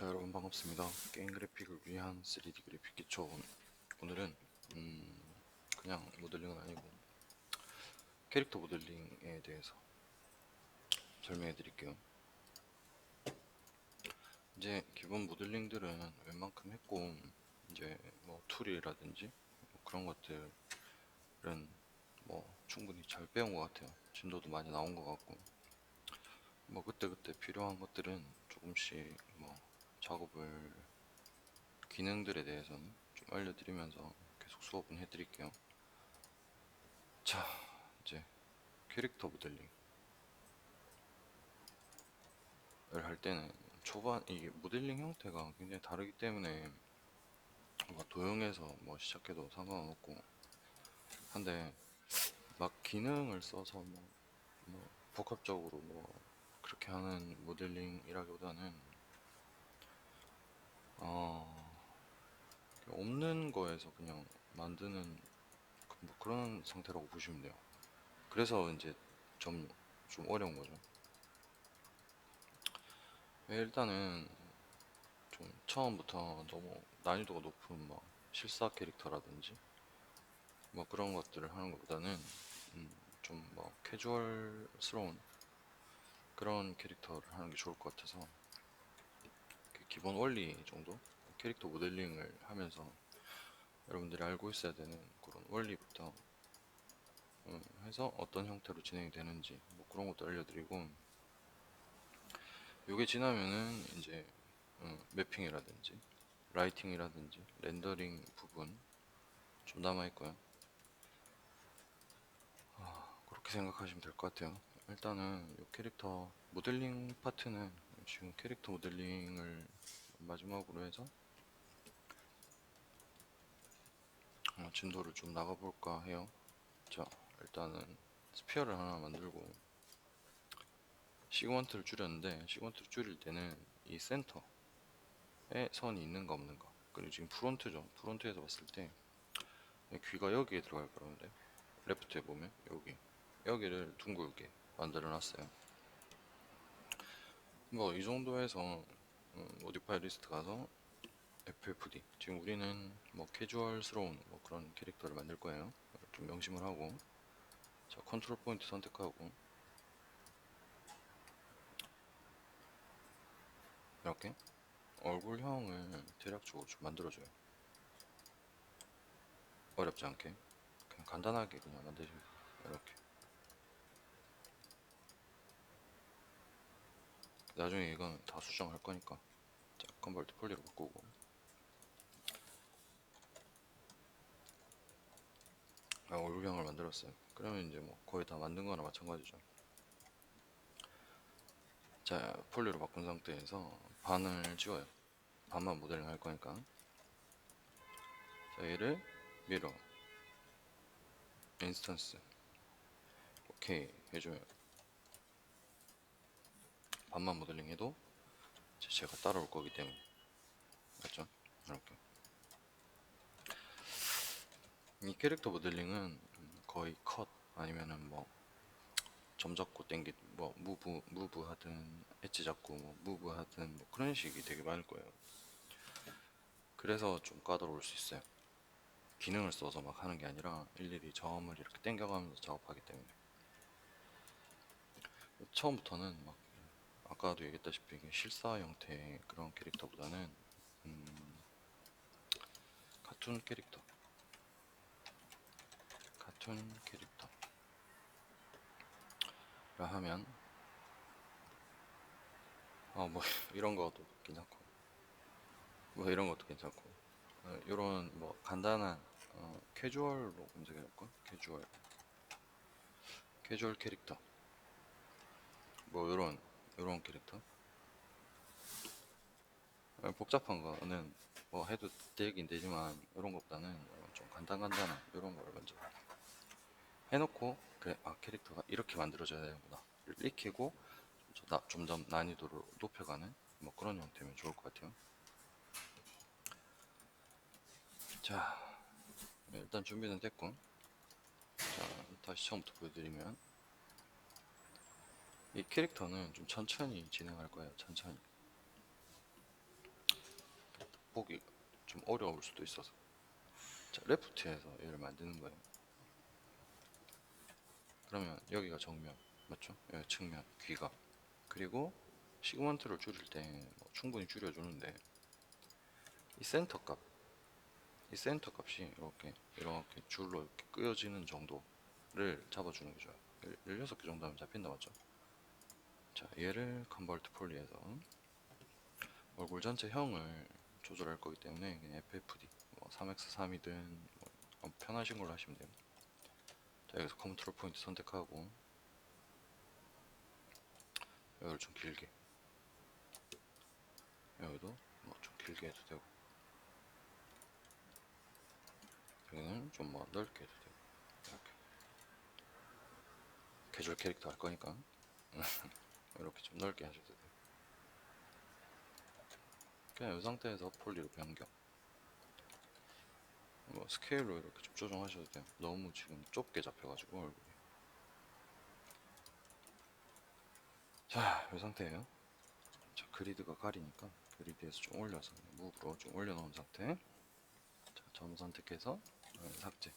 자, 여러분 반갑습니다. 게임 그래픽을 위한 3D 그래픽 기초. 오늘은 그냥 모델링은 아니고 캐릭터 모델링에 대해서 설명해 드릴게요. 이제 기본 모델링들은 웬만큼 했고, 이제 뭐 툴이라든지 뭐 그런 것들은 뭐 충분히 잘 배운 것 같아요. 진도도 많이 나온 것 같고, 뭐 그때그때 필요한 것들은 조금씩 뭐 작업을 기능들에 대해서는 좀 알려드리면서 계속 수업은 해드릴게요. 자, 이제 캐릭터 모델링을 할 때는 초반 이게 모델링 형태가 굉장히 다르기 때문에 뭐 도형에서 뭐 시작해도 상관은 없고 한데 막 기능을 써서 뭐 복합적으로 뭐 그렇게 하는 모델링이라기보다는 없는 거에서 그냥 만드는 뭐 그런 상태라고 보시면 돼요. 그래서 이제 좀 어려운 거죠. 일단은 좀 처음부터 너무 난이도가 높은 뭐 실사 캐릭터라든지 뭐 그런 것들을 하는 것보다는 좀 뭐 캐주얼스러운 그런 캐릭터를 하는 게 좋을 것 같아서 그 기본 원리 정도 캐릭터 모델링을 하면서 여러분들이 알고 있어야 되는 그런 원리부터 해서 어떤 형태로 진행이 되는지 뭐 그런 것도 알려드리고, 요게 지나면은 이제 매핑이라든지 라이팅이라든지 렌더링 부분 좀 남아있고요. 그렇게 생각하시면 될 것 같아요. 일단은 이 캐릭터 모델링 파트는 지금 캐릭터 모델링을 마지막으로 해서 진도를 좀 나가볼까 해요. 자, 일단은 스피어를 하나 만들고 시그먼트를 줄였는데, 시그먼트를 줄일 때는 이 센터에 선이 있는가 없는가, 그리고 지금 프론트죠. 프론트에서 봤을 때 귀가 여기에 들어갈 거라는데 레프트에 보면 여기를 둥글게 만들어 놨어요. 뭐 이 정도에서 모디파이 리스트 가서 FFD, 지금 우리는 뭐 캐주얼스러운 뭐 그런 캐릭터를 만들 거예요. 좀 명심을 하고, 자, 컨트롤 포인트 선택하고 이렇게 얼굴형을 대략적으로 좀 만들어줘요. 어렵지 않게 그냥 간단하게 그냥 만드시면 이렇게. 나중에 이건 다 수정할 거니까 자, 컨버트 폴리로 바꾸고, 얼굴형을 만들었어요. 그러면 이제 뭐 거의 다 만든 거나 마찬가지죠. 자, 폴리로 바꾼 상태에서 반을 찍어요. 반만 모델링 할 거니까. 자, 얘를 미러 인스턴스 오케이 해주면 반만 모델링 해도 제가 따라올 거기 때문에, 맞죠? 이렇게 이 캐릭터 모델링은 거의 컷 아니면은 뭐 점 잡고 땡기 뭐 무브 하든 엣지 잡고 뭐 무브 하든 뭐 그런 식이 되게 많을 거예요. 그래서 좀 까다로울 수 있어요. 기능을 써서 막 하는 게 아니라 일일이 점을 이렇게 땡겨가면서 작업하기 때문에 처음부터는 막 아까도 얘기했다시피 실사 형태의 그런 캐릭터보다는 카툰 캐릭터라 하면 뭐 이런 것도 괜찮고 뭐 이런 것도 괜찮고 이런 뭐 간단한 캐주얼로 검색해볼까? 캐주얼 캐릭터 뭐 이런 캐릭터. 복잡한 거는 뭐 해도 되긴 되지만 이런 것보다는 좀 간단한 이런 거를 먼저 해놓고, 그래, 캐릭터가 이렇게 만들어져야 되는구나 익히고 좀 더 난이도를 높여가는 뭐 그런 형태면 좋을 것 같아요. 자, 일단 준비는 됐고, 자, 다시 처음부터 보여드리면 이 캐릭터는 좀 천천히 진행할 거예요. 천천히. 보기 좀 어려울 수도 있어서. 자, 레프트에서 얘를 만드는 거예요. 그러면 여기가 정면 맞죠? 여기 측면 귀가. 그리고 시그먼트를 줄일 때뭐 충분히 줄여주는데 이 센터 값, 이 센터 값이 이렇게 줄로 이렇게 끄어지는 정도를 잡아주는 게 좋아요. 16개 정도 하면 잡힌다 맞죠? 자, 얘를 컨버트 폴리에서 얼굴 전체 형을 조절할 거기 때문에 그냥 FFD 뭐 3x3이든 뭐 편하신 걸로 하시면 돼요. 자, 여기서 컨트롤 포인트 선택하고 여기를 좀 길게, 여기도 뭐 좀 길게 해도 되고, 여기는 좀 뭐 넓게 해도 되고. 이렇게 캐주얼 캐릭터 할 거니까 이렇게 좀 넓게 하셔도 돼요. 그냥 이 상태에서 폴리로 변경. 뭐 스케일로 이렇게 좀 조정하셔도 돼요. 너무 지금 좁게 잡혀가지고 얼굴이. 자, 이 상태예요. 자, 그리드가 가리니까 그리드에서 좀 올려서 무브로 좀 올려놓은 상태. 자, 점 선택해서 삭제.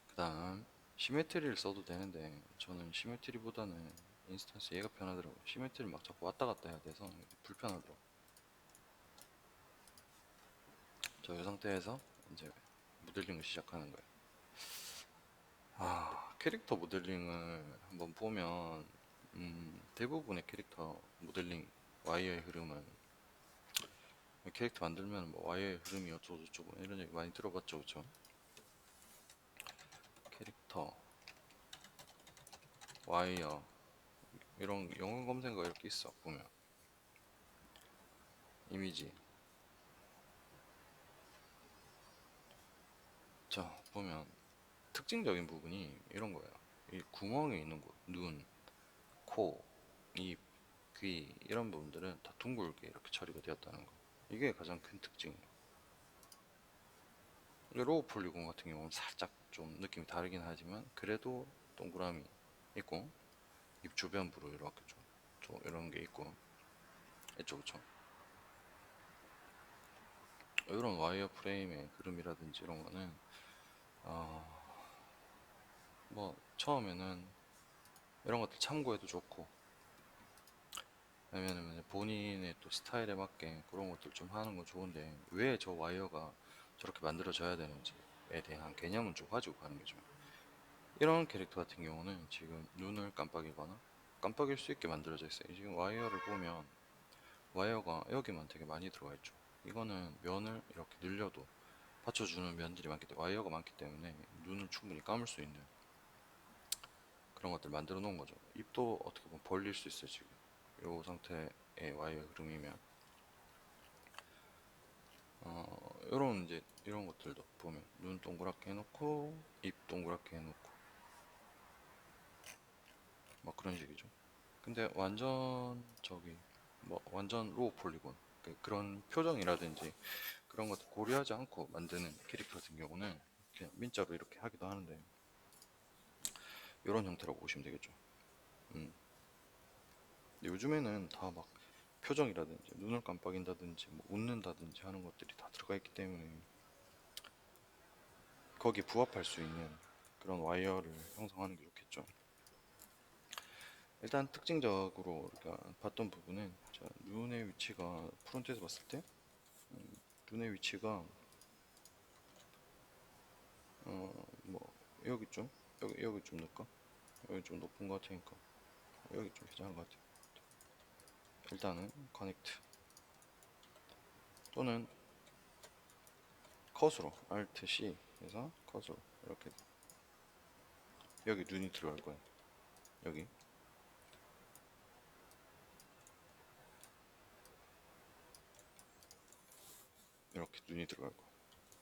그 다음 시메트리를 써도 되는데 저는 시메트리보다는 인스턴스 얘가 편하더라고요. 시메트리를 막 자꾸 왔다 갔다 해야 돼서 불편하더라고요. 자, 이 상태에서 이제 모델링을 시작하는 거예요. 캐릭터 모델링을 한번 보면 대부분의 캐릭터 모델링 와이어의 흐름은 캐릭터 만들면 뭐 와이어의 흐름이 어쩌고저쩌고 이런 얘기 많이 들어봤죠, 그쵸? 캐릭터 와이어 이런 영어 검색어가 이렇게 있어 보면 이미지. 자, 보면 특징적인 부분이 이런 거예요. 이 구멍에 있는 곳, 눈, 코, 입, 귀 이런 부분들은 다 둥글게 이렇게 처리가 되었다는 거. 이게 가장 큰 특징이에요. 로우 폴리곤 같은 경우는 살짝 좀 느낌이 다르긴 하지만 그래도 동그라미 있고 입 주변부로 이렇게 좀 이런 게 있고 있죠, 그쵸? 이런 와이어 프레임의 그림이라든지 이런 거는 뭐 처음에는 이런 것들 참고해도 좋고 왜냐면 본인의 또 스타일에 맞게 그런 것들 좀 하는 건 좋은데 왜 저 와이어가 저렇게 만들어져야 되는지에 대한 개념은 좀 가지고 가는 게 좋아요. 이런 캐릭터 같은 경우는 지금 눈을 깜빡이거나 깜빡일 수 있게 만들어져 있어요. 지금 와이어를 보면 와이어가 여기만 되게 많이 들어가 있죠. 이거는 면을 이렇게 늘려도 받쳐주는 면들이 많기 때문에 와이어가 많기 때문에 눈을 충분히 감을 수 있는 그런 것들 만들어 놓은 거죠. 입도 어떻게 보면 벌릴 수 있어요. 지금 이 상태의 와이어 흐름이면 이런 이제 이런 것들도 보면 눈 동그랗게 해놓고 입 동그랗게 해놓고 막 그런 식이죠. 근데 완전 뭐 완전 로우 폴리곤 그런 표정이라든지 그런 것들 고려하지 않고 만드는 캐릭터 같은 경우는 그냥 민자로 이렇게 하기도 하는데 이런 형태라고 보시면 되겠죠. 음. 근데 요즘에는 다 막 표정이라든지 눈을 깜빡인다든지 뭐 웃는다든지 하는 것들이 다 들어가 있기 때문에 거기에 부합할 수 있는 그런 와이어를 형성하는 게 좋겠죠. 일단 특징적으로 우리가 봤던 부분은 자, 눈의 위치가 프론트에서 봤을 때 눈의 위치가 뭐 여기 좀 여기 좀 넣을까? 여기 좀 높은 것 같으니까 여기 좀 괜찮은 것 같아요. 일단은 커넥트 또는 컷으로 Alt C 해서 컷으로 이렇게 여기 눈이 들어갈 거예요. 여기 이렇게 눈이 들어갈 거예요.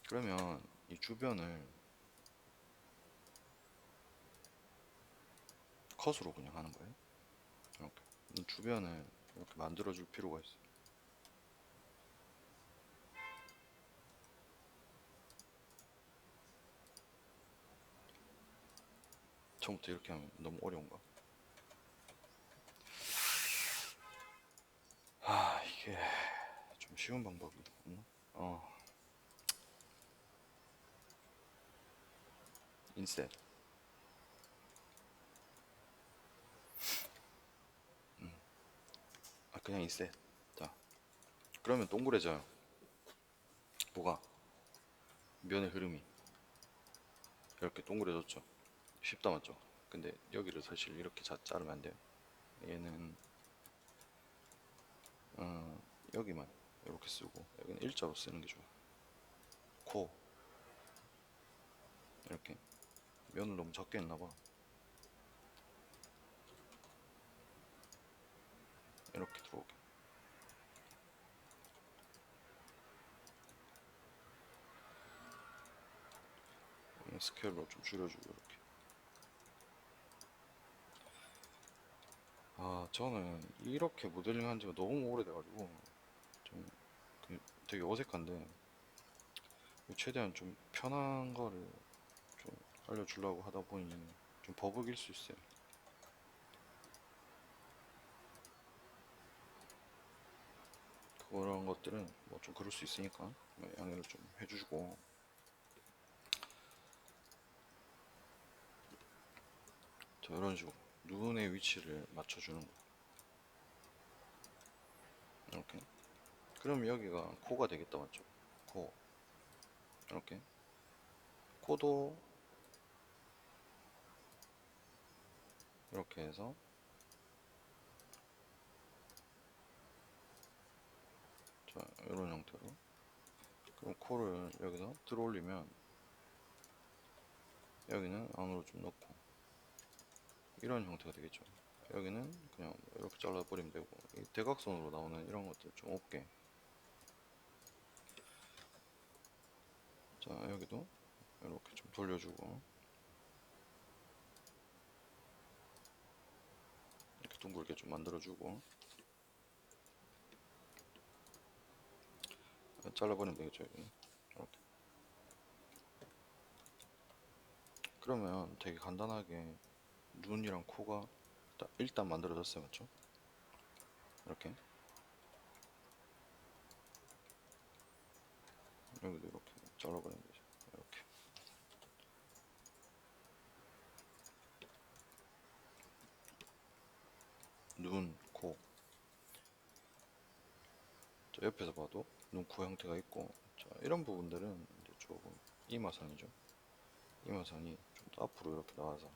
그러면 이 주변을 컷으로 그냥 하는 거예요. 이렇게 이 주변을 이렇게 만들어 줄 필요가 있어요. 처음부터 이렇게 하면 너무 어려운가? 쉬운 방법이 없나? 인셋. 그냥 인셋. 자, 그러면 동그래져요. 뭐가? 면의 흐름이 이렇게 동그래졌죠. 쉽다 맞죠? 근데 여기를 사실 이렇게 자르면 안 돼요. 얘는 여기만 이렇게 쓰고 여기는 일자로 쓰는 게 좋아요. 코 이렇게 면을 너무 작게 했나봐. 이렇게 들어오게. 스케일로 좀 줄여주고 이렇게. 저는 이렇게 모델링 한 지가 너무 오래돼가지고 좀 되게 어색한데 최대한 좀 편한 거를 좀 알려주려고 하다 보니 좀 버벅일 수 있어요. 그런 것들은 뭐 좀 그럴 수 있으니까 양해를 좀 해주시고. 자, 이런 식으로 눈의 위치를 맞춰주는 거. 이렇게. 그럼 여기가 코가 되겠다 맞죠? 코. 이렇게. 코도 이렇게 해서 자, 이런 형태로. 그럼 코를 여기서 들어 올리면 여기는 안으로 좀 넣고 이런 형태가 되겠죠. 여기는 그냥 이렇게 잘라버리면 되고 이 대각선으로 나오는 이런 것들 좀 없게. 자, 여기도 이렇게 좀 돌려주고 이렇게 둥글게 좀 만들어주고 잘라버리면 되겠죠. 여기는 이렇게. 그러면 되게 간단하게 눈이랑 코가 일단 만들어졌어요, 맞죠? 이렇게. 여기도 이렇게 잘라버리면 되죠. 이렇게. 눈, 코. 자, 옆에서 봐도 눈, 코 형태가 있고, 자, 이런 부분들은 이제 조금 이마선이죠. 이마선이 좀 더 앞으로 이렇게 나와서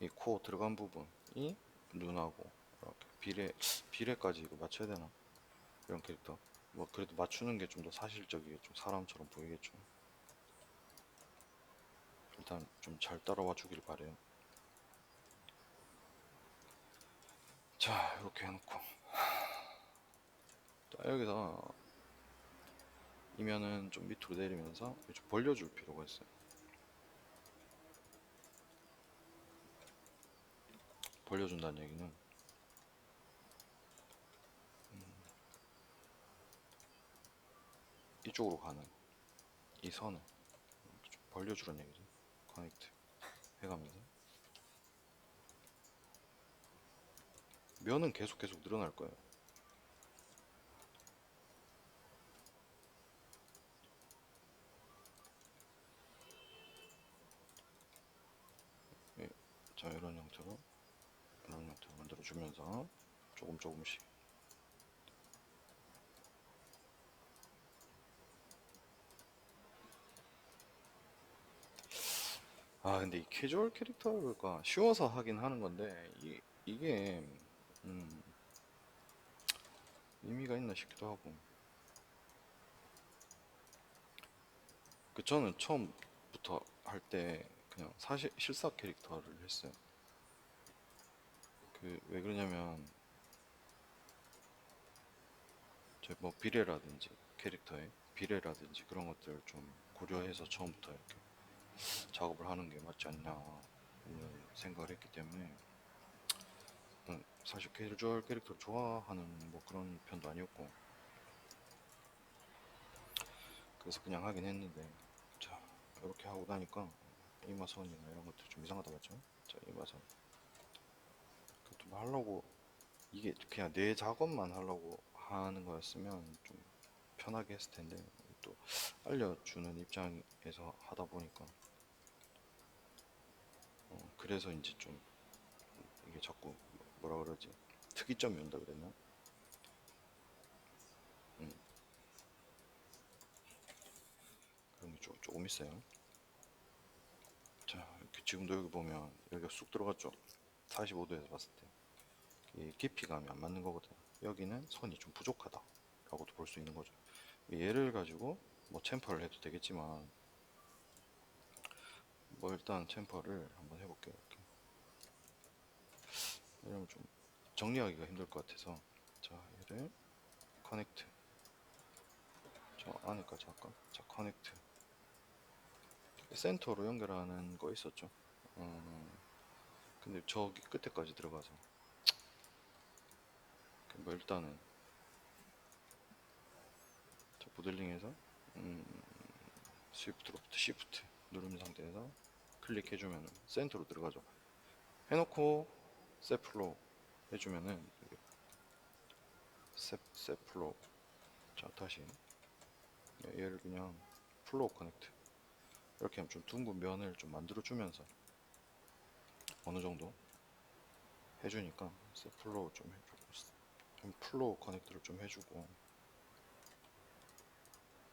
이 코 들어간 부분이 눈하고 이렇게 비례까지 이거 맞춰야 되나? 이런 캐릭터. 뭐 그래도 맞추는 게 좀 더 사실적이게 좀 사람처럼 보이겠죠. 일단 좀 잘 따라와 주길 바래요. 자, 이렇게 해놓고 자, 여기서 이면은 좀 밑으로 내리면서 좀 벌려줄 필요가 있어요. 벌려준다는 얘기는 이쪽으로 가는 이 선을 좀 벌려주는 얘기죠. 커넥트 해가면서 면은 계속 늘어날 거예요. 예, 자, 이런 형태로 만들어주면서 조금씩. 근데 이 캐주얼 캐릭터가 쉬워서 하긴 하는 건데 이게 음, 의미가 있나 싶기도 하고. 저는 처음부터 할 때 그냥 사실 실사 캐릭터를 했어요. 왜 그러냐면 제 뭐 비례라든지 캐릭터의 비례라든지 그런 것들을 좀 고려해서 처음부터 이렇게 작업을 하는 게 맞지 않냐 생각을 했기 때문에 사실 캐주얼 캐릭터를 좋아하는 뭐 그런 편도 아니었고 그래서 그냥 하긴 했는데 자, 이렇게 하고 나니까 이마선이나 이런 것들 좀 이상하다 맞죠? 자, 이마선 그것도 뭐 하려고 이게 그냥 내 작업만 하려고 하는 거였으면 좀 편하게 했을 텐데 또 알려주는 입장에서 하다 보니까 그래서 이제 좀 이게 자꾸 뭐라 그러지, 특이점이 온다 그랬나? 음, 그런 게 조금 있어요. 자, 이렇게 지금도 여기 보면 여기가 쑥 들어갔죠. 45도에서 봤을 때 이 깊이감이 안 맞는 거거든. 여기는 선이 좀 부족하다 라고도 볼 수 있는 거죠. 얘를 가지고 뭐 챔퍼를 해도 되겠지만 뭐 일단 챔퍼를 한번 해볼게요. 이렇게. 왜냐면 좀 정리하기가 힘들 것 같아서. 자, 얘를 커넥트, 저 안에까지 할까? 자, 커넥트. 센터로 연결하는 거 있었죠. 근데 저기 끝에까지 들어가서 뭐 일단은 저 모델링에서 스위프트로부터 시프트 누른 상태에서 클릭해주면 센터로 들어가죠. 해놓고 셋플로 해주면은 셋플로. 자, 다시 얘를 그냥 플로우 커넥트 이렇게 하면 좀 둥근 면을 좀 만들어주면서 어느 정도 해주니까 셋플로우 좀 해주고, 좀 플로우 커넥트를 좀 해주고.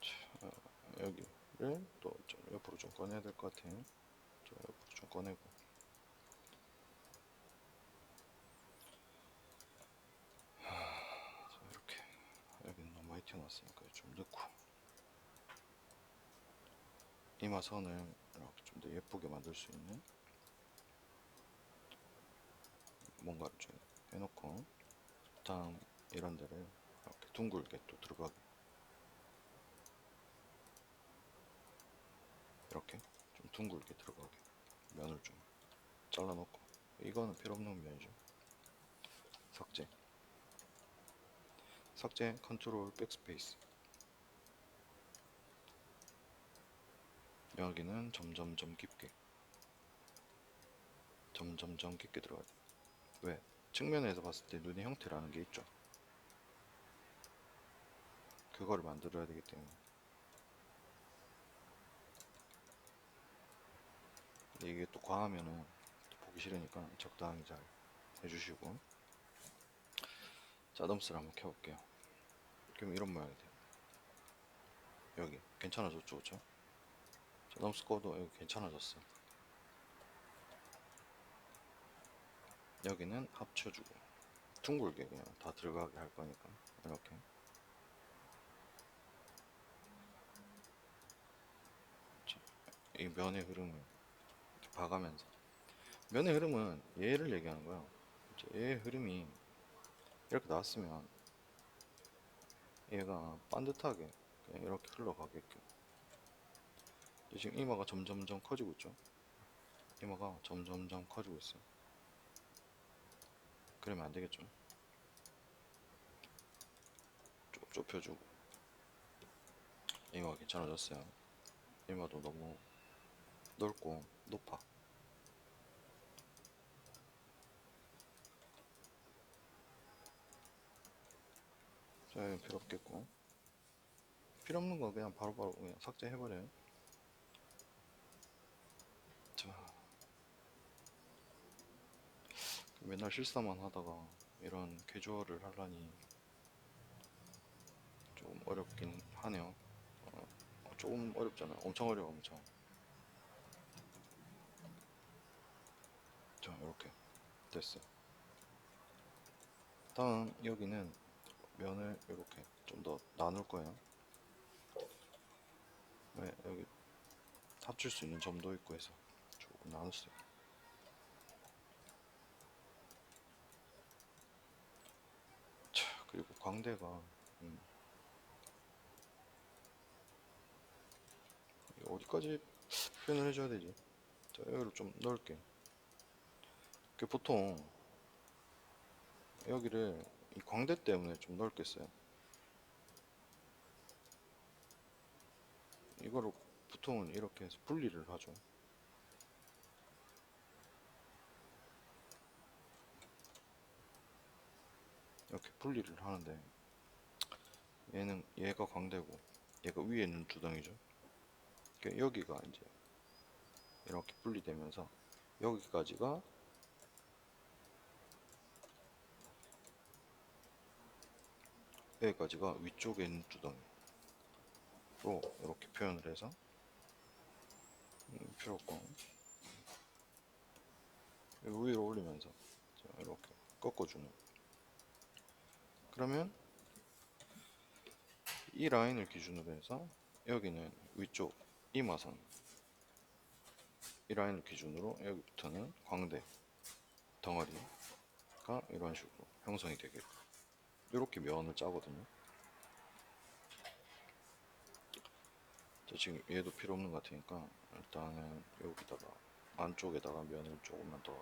자, 여기를 또 좀 옆으로 좀 꺼내야 될 것 같아. 저 옆으로 좀 꺼내고. 자, 이렇게 여기는 너무 많이 튀어나왔으니까 좀 넣고 이마선을 이렇게 좀 더 예쁘게 만들 수 있는 뭔가를 좀 해놓고, 다음 이런 데를 이렇게 둥글게 또 들어가게, 이렇게 좀 둥글게 들어가게 면을 좀 잘라놓고. 이거는 필요 없는 면이죠. 삭제, 삭제, 컨트롤 백스페이스. 여기는 점점점 깊게, 점점점 깊게 들어가야 돼. 왜? 측면에서 봤을 때 눈의 형태라는 게 있죠. 그거를 만들어야 되기 때문에. 근데 이게 또 과하면은 또 보기 싫으니까 적당히 잘 해주시고. 자, 덤스를 한번 켜볼게요. 그럼 이런 모양이 돼요. 여기 괜찮아졌죠, 그쵸? 자, 덤스 꺼도 여기 괜찮아졌어. 여기는 합쳐주고 둥글게 그냥 다 들어가게 할 거니까 이렇게. 자, 이 면의 흐름을 봐가면서, 면의 흐름은 얘를 얘기하는 거야. 얘의 흐름이 이렇게 나왔으면 얘가 반듯하게 그냥 이렇게 흘러가게끔. 지금 이마가 점점점 커지고 있죠. 이마가 점점점 커지고 있어요. 그러면 안 되겠죠. 좁혀주고. 이마가 괜찮아졌어요. 이마도 너무 넓고 높아. 자, 이건 필요 없겠고, 필요 없는 거 그냥 바로바로 그냥 삭제해버려요. 자, 맨날 실사만 하다가 이런 캐주얼을 하려니 좀 어렵긴 하네요. 조금 어렵잖아. 엄청 어려워, 엄청. 자, 이렇게 됐어. 다음 여기는 면을 이렇게 좀 더 나눌 거예요. 왜? 여기 합칠 수 있는 점도 있고 해서 조금 나눴어요. 자, 그리고 광대가 어디까지 표현을 해줘야 되지? 자, 여기를 좀 넓게. 보통 여기를 이 광대 때문에 좀 넓게 써요. 이거를 보통은 이렇게 해서 분리를 하죠. 이렇게 분리를 하는데 얘가 광대고 얘가 위에 있는 주덩이죠. 그러니까 여기가 이제 이렇게 분리되면서 여기까지가 위쪽에 있는 주덩이로 이렇게 표현을 해서 필요권 위로 올리면서 이렇게 꺾어주는. 그러면 이 라인을 기준으로 해서 여기는 위쪽 이마선, 이 라인을 기준으로 여기부터는 광대 덩어리가 이런 식으로 형성이 되게끔 이렇게 면을 짜거든요. 지금 얘도 필요 없는 것 같으니까 일단은 여기다가 안쪽에다가 면을 조금만 더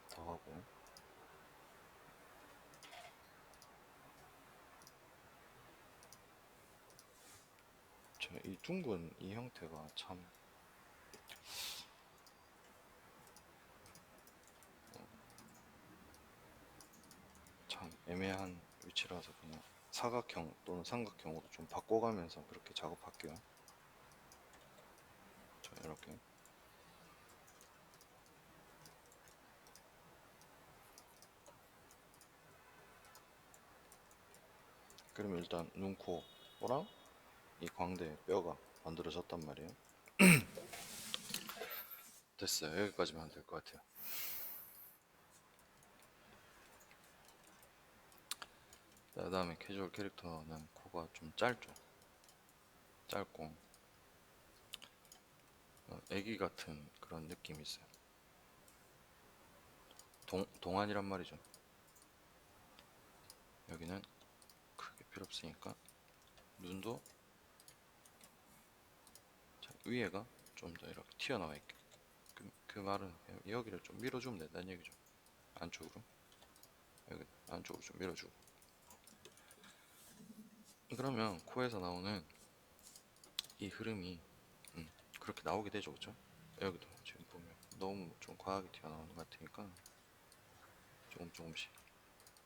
하고, 이 둥근 이 형태가 참 애매한 위치라서 그냥 사각형 또는 삼각형으로 좀 바꿔가면서 그렇게 작업할게요. 자, 이렇게. 그러면 일단 눈, 코, 랑 이 광대 뼈가 만들어졌단 말이에요. 됐어요. 여기까지만 하면 될 것 같아요. 그 다음에 캐주얼 캐릭터는 코가 좀 짧죠. 짧고 애기 같은 그런 느낌이 있어요. 동안이란 말이죠. 여기는 크게 필요 없으니까 눈도 위에가 좀 더 이렇게 튀어나와 있게. 그 말은 여기를 좀 밀어주면 된다는 얘기죠. 안쪽으로. 여기 안쪽으로 좀 밀어주고. 그러면 코에서 나오는 이 흐름이 그렇게 나오게 되죠, 그쵸? 여기도 지금 보면 너무 좀 과하게 튀어나오는 것 같으니까 조금씩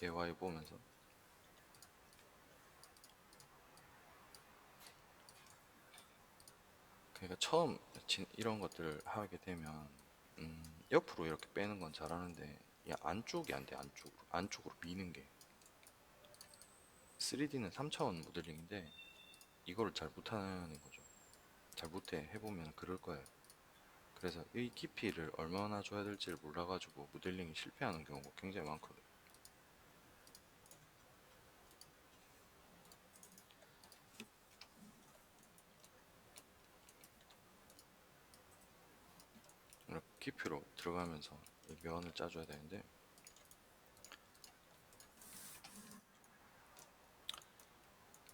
예와해 보면서. 그러니까 처음 이런 것들을 하게 되면 옆으로 이렇게 빼는 건 잘하는데 이 안쪽이 안 돼. 안쪽으로 미는 게. 3D는 3차원 모델링인데 이거를 잘 못하는 거죠. 잘 못해. 해보면 그럴 거예요. 그래서 이 깊이를 얼마나 줘야 될지를 몰라가지고 모델링이 실패하는 경우가 굉장히 많거든요. 이렇게 깊이로 들어가면서 이 면을 짜줘야 되는데,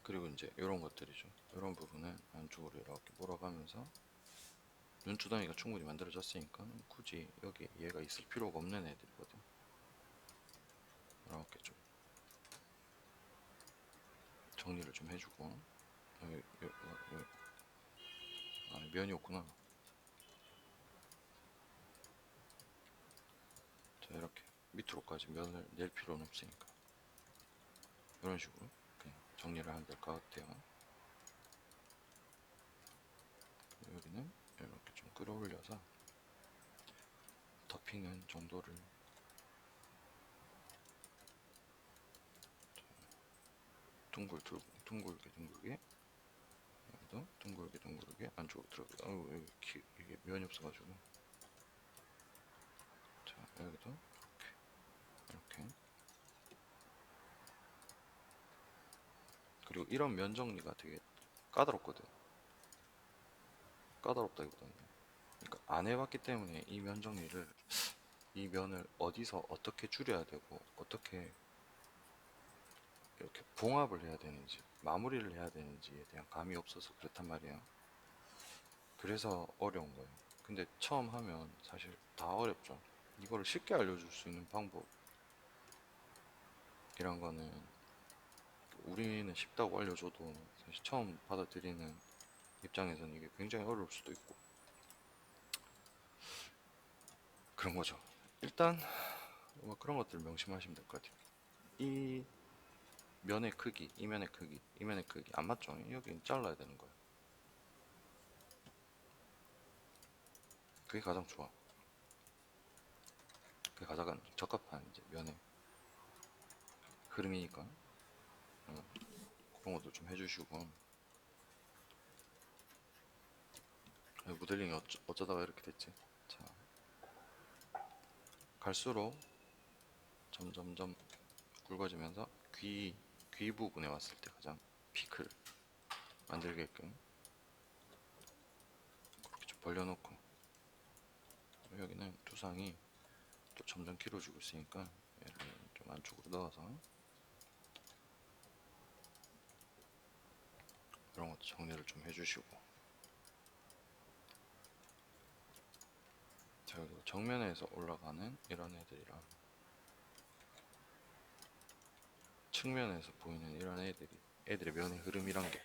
그리고 이제 이런 것들이죠. 이런 부분은 안쪽으로 이렇게 몰아가면서 눈두덩이가 충분히 만들어졌으니까 굳이 여기 얘가 있을 필요가 없는 애들이거든. 이렇게 좀 정리를 좀 해주고. 면이 없구나. 자, 이렇게 밑으로까지 면을 낼 필요는 없으니까 이런 식으로 그냥 정리를 하면 될 것 같아요. 여기는 이렇게 좀 끌어올려서 덮이는 정도를 둥글게 여기도 둥글게 안쪽으로 들어가. 이게 면이 없어가지고. 자, 여기도 이렇게. 그리고 이런 면 정리가 되게 까다롭거든. 까다롭다기보다는 그러니까 안 해봤기 때문에 이 면을 어디서 어떻게 줄여야 되고 어떻게 이렇게 봉합을 해야 되는지 마무리를 해야 되는지에 대한 감이 없어서 그렇단 말이에요. 그래서 어려운 거예요. 근데 처음 하면 사실 다 어렵죠. 이거를 쉽게 알려줄 수 있는 방법이란 거는 우리는 쉽다고 알려줘도 사실 처음 받아들이는 입장에서는 이게 굉장히 어려울 수도 있고 그런 거죠. 일단 뭐 그런 것들 명심하시면 될 것 같아요. 이 면의 크기, 이면의 크기, 이면의 크기 안 맞죠? 여기 잘라야 되는 거예요. 그게 가장 좋아. 그게 가장 적합한 이제 면의 흐름이니까. 그런 것도 좀 해주시고. 모델링이 어쩌다가 이렇게 됐지? 자, 갈수록 점점점 굵어지면서 귀 부분에 왔을 때 가장 피크를 만들게끔 그렇게 좀 벌려놓고, 여기는 두상이 또 점점 길어지고 있으니까 얘를 좀 안쪽으로 넣어서 이런 것도 정리를 좀 해주시고. 자, 그리고 정면에서 올라가는 이런 애들이랑 측면에서 보이는 이런 애들의 면의 흐름이란 게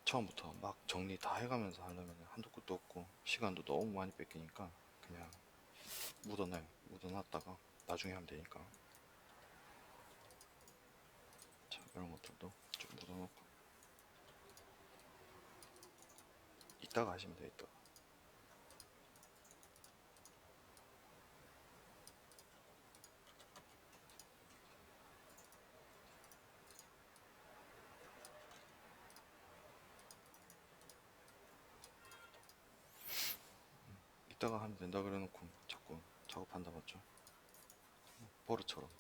처음부터 막 정리 다 해가면서 하려면 한도 끝도 없고 시간도 너무 많이 뺏기니까 그냥 묻어놨다가 나중에 하면 되니까. 자, 이런 것들도 좀 묻어놓고 이따가 하시면 돼. 이따가 하면 된다 그래놓고 자꾸 작업한다 맞죠? 버릇처럼.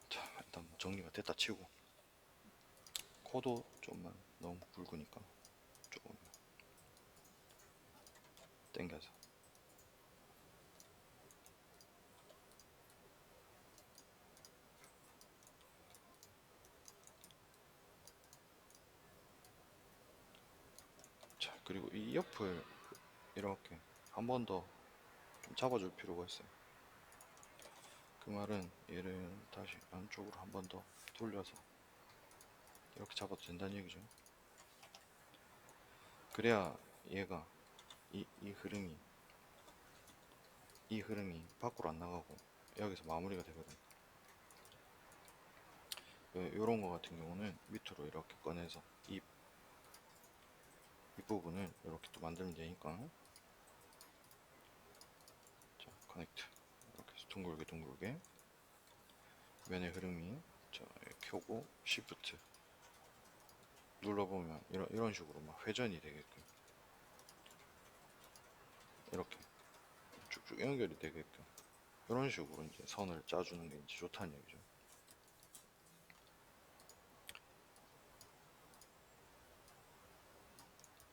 자, 일단 뭐 정리가 됐다 치고 코도 좀만 너무 굵으니까 조금 당겨서. 자, 그리고 이 옆을 이렇게 한 번 더 좀 잡아줄 필요가 있어요. 그 말은 얘를 다시 안쪽으로 한 번 더 돌려서 이렇게 잡아도 된다는 얘기죠. 그래야 얘가 이 흐름이 밖으로 안 나가고 여기서 마무리가 되거든. 요런 거 같은 경우는 밑으로 이렇게 꺼내서 이 부분을 이렇게 또 만들면 되니까. 자, 커넥트 이렇게 해서 둥글게 면의 흐름이, 자, 켜고 시프트 눌러보면 이런 식으로 막 회전이 되게끔 이렇게 쭉쭉 연결이 되게끔 이런 식으로 이제 선을 짜주는 게 이제 좋다는 얘기죠.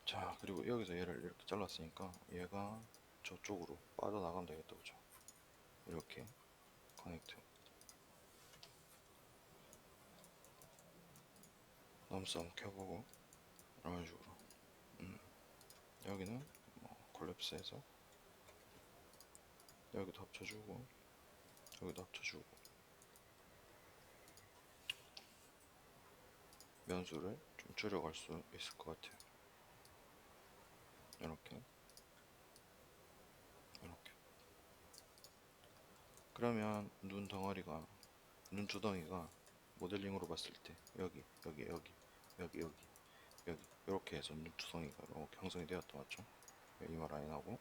자, 그리고 여기서 얘를 이렇게 잘랐으니까 얘가 저쪽으로 빠져나가면 되겠다, 그죠? 이렇게 커넥트 넘스 한번 켜보고 이런 식으로. 여기는 뭐 콜랩스해서 여기도 합쳐주고 여기도 합쳐주고 면수를 좀 줄여갈 수 있을 것 같아요. 이렇게 이렇게. 그러면 눈두덩이가 모델링으로 봤을 때 여기 이렇게 해서 눈두덩이가 이렇게 형성이 되었다 맞죠? 이마 라인하고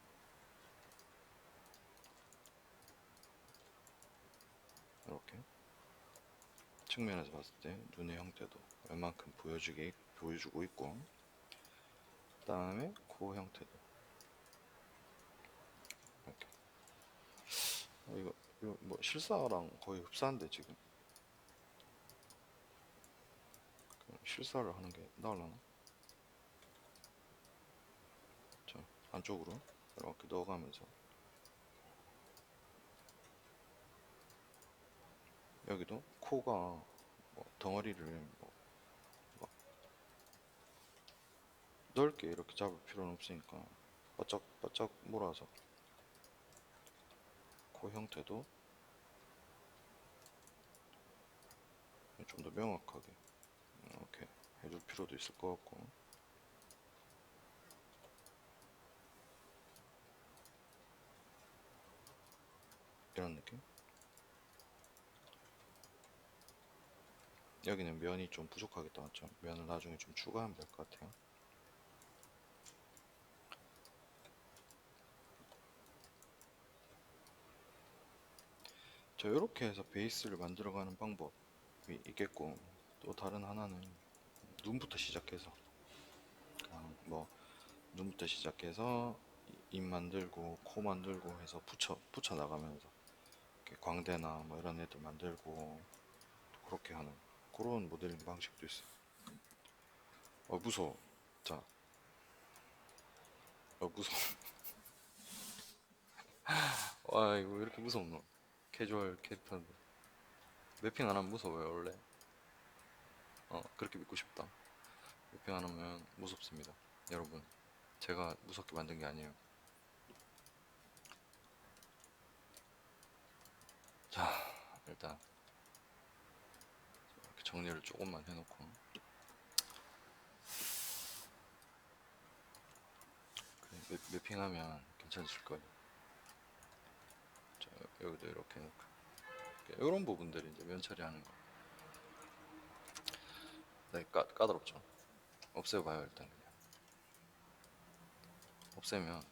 이렇게 측면에서 봤을 때 눈의 형태도 웬만큼 보여주고 있고, 그 다음에 코 형태도 이렇게. 이거 뭐 실사랑 거의 흡사한데 지금 실사를 하는 게 나으려나? 자, 안쪽으로 이렇게 넣어가면서 여기도 코가 뭐 덩어리를 뭐 넓게 이렇게 잡을 필요는 없으니까 바짝 바짝 몰아서 코 형태도 좀 더 명확하게 이렇게 해줄 필요도 있을 것 같고, 이런 느낌? 여기는 면이 좀 부족하게 나왔죠. 면을 나중에 좀 추가하면 될 것 같아요. 자, 이렇게 해서 베이스를 만들어가는 방법이 있겠고, 또 다른 하나는 눈부터 시작해서 그냥 뭐 눈부터 시작해서 입 만들고 코 만들고 해서 붙여 나가면서 이렇게 광대나 뭐 이런 애들 만들고 그렇게 하는 그런 모델링 방식도 있어요. 무서워. 자, 무서워. 와, 이거 왜 이렇게 무섭노? 캐주얼 캐릭터인데. 맵핑 안 하면 무서워요, 원래. 그렇게 믿고 싶다. 맵핑 안 하면 무섭습니다. 여러분, 제가 무섭게 만든 게 아니에요. 자, 일단 이렇게 정리를 조금만 해놓고 맵핑하면 괜찮으실 거예요. 자, 여기도 이렇게 해놓고 이런 부분들이 이제 면 처리하는 거. 네, 까다롭죠. 없애봐요 일단. 그냥 없애면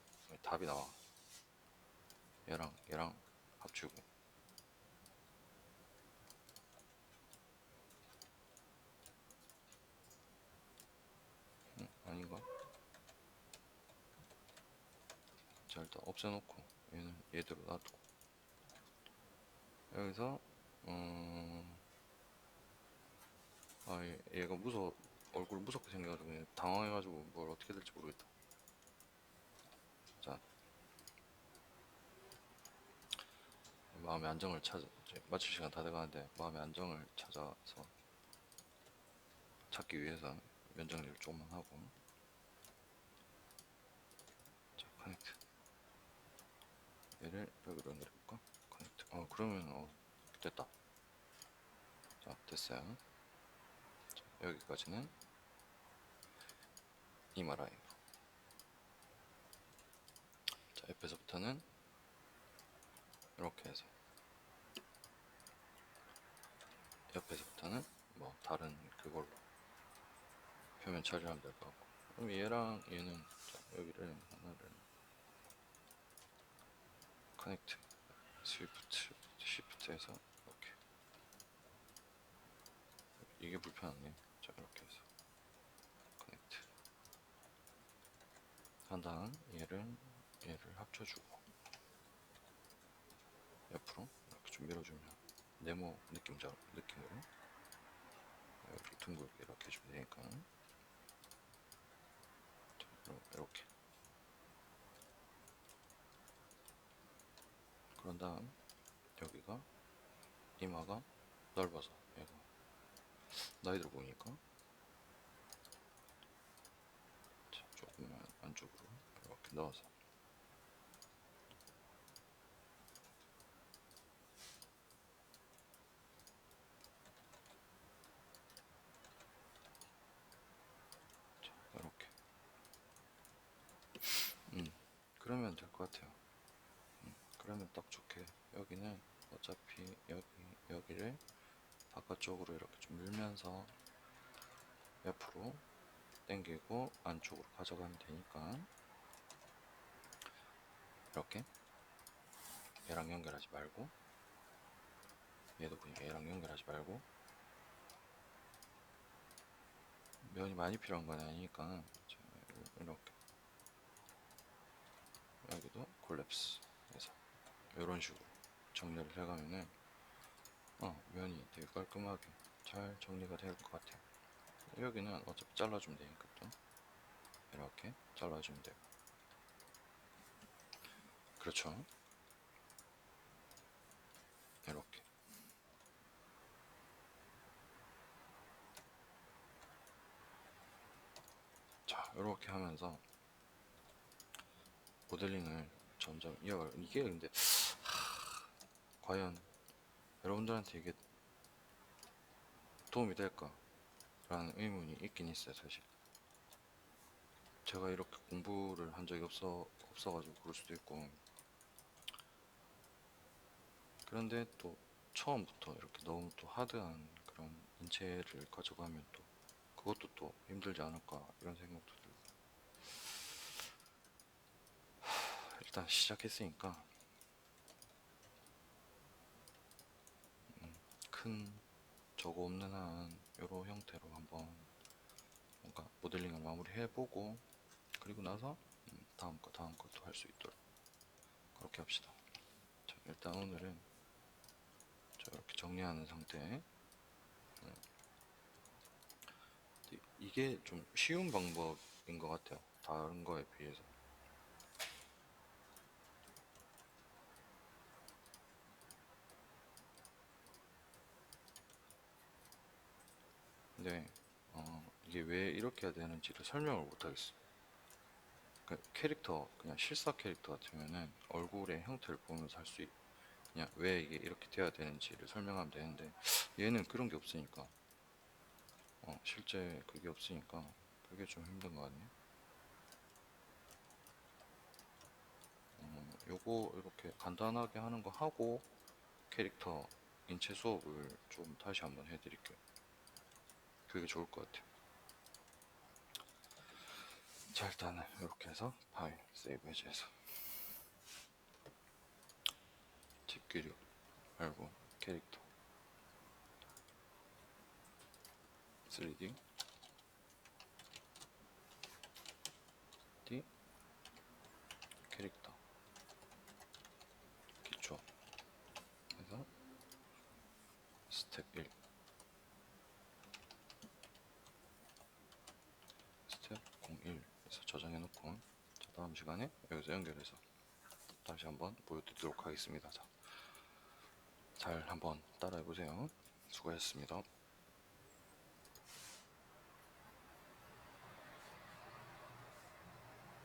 답이 나와. 얘랑 합치고. 아닌가? 자, 일단 없애놓고 얘는 얘대로 놔두고 여기서 얘가 얼굴 무섭게 생겨가지고 그냥 당황해가지고 뭘 어떻게 될지 모르겠다. 자, 마음의 안정을 이제 마칠 시간 다 돼가는데 마음의 안정을 찾아서 찾기 위해서 면 정리를 조금만 하고. 자, 커넥트. 얘를 여기로 연결해볼까? 커넥트. 그러면 됐다. 자, 됐어요. 자, 여기까지는 이마 라인으로. 자, 옆에서부터는 이렇게 해서 옆에서부터는 뭐 다른 그걸로 표면 처리하면 될 것 같고. 그럼 얘랑 얘는 자, 여기를 하나를 커넥트 시프트해서 이렇게. 이게 불편하네. 자, 이렇게 해서 커넥트 한 다음 얘를 합쳐주고 옆으로 이렇게 좀 밀어주면 네모 느낌으로 이렇게 둥글게 이렇게 해주면 되니까. 자, 이렇게. 그런 다음 여기가 이마가 넓어서 얘가 나이 들어 보이니까 조금만 안쪽으로 이렇게 넣어서 이렇게. 그러면 될 것 같아요. 그러면 딱 좋게. 여기는 어차피 여기를 바깥쪽으로 이렇게 좀 밀면서 옆으로 당기고 안쪽으로 가져가면 되니까 이렇게. 얘랑 연결하지 말고 얘도 그냥 얘랑 연결하지 말고. 면이 많이 필요한 건 아니니까 이렇게. 여기도 콜랩스 해서 이런 식으로 정리를 해가면은 면이 되게 깔끔하게 잘 정리가 될 것 같아요. 여기는 어차피 잘라주면 되니까 또 이렇게 잘라주면 되고. 그렇죠. 이렇게. 자, 이렇게 하면서 모델링을 점점 이어가요. 이게 근데 과연 여러분들한테 이게 도움이 될까? 라는 의문이 있긴 있어요, 사실. 제가 이렇게 공부를 한 적이 없어가지고 그럴 수도 있고. 그런데 또 처음부터 이렇게 너무 또 하드한 그런 인체를 가져가면 또 그것도 또 힘들지 않을까 이런 생각도 들고. 일단 시작했으니까 큰 저거 없는 한 요런 형태로 한번 뭔가 모델링을 마무리해보고, 그리고 나서 다음 것도 할 수 있도록 그렇게 합시다. 자, 일단 오늘은 저 이렇게 정리하는 상태. 이게 좀 쉬운 방법인 것 같아요, 다른 거에 비해서. 근데 이게 왜 이렇게 해야 되는지를 설명을 못 하겠어. 그러니까 캐릭터, 그냥 실사 캐릭터 같으면은 얼굴의 형태를 보면서 할 수 있, 그냥 왜 이게 이렇게 돼야 되는지를 설명하면 되는데, 얘는 그런 게 없으니까, 실제 그게 없으니까 그게 좀 힘든 거 같네. 요거 이렇게 간단하게 하는 거 하고 캐릭터 인체 수업을 좀 다시 한번 해드릴게요. 그게 좋을 것 같아요. 자, 일단은 이렇게 해서 파일 세이브 해제해서 집기류 말고 캐릭터 3D D 캐릭터 기초 해서 스텝 1 스텝 01에서 저장해 놓고, 자, 다음 시간에 여기서 연결해서 다시 한번 보여드리도록 하겠습니다. 자, 잘 한번 따라해 보세요. 수고하셨습니다.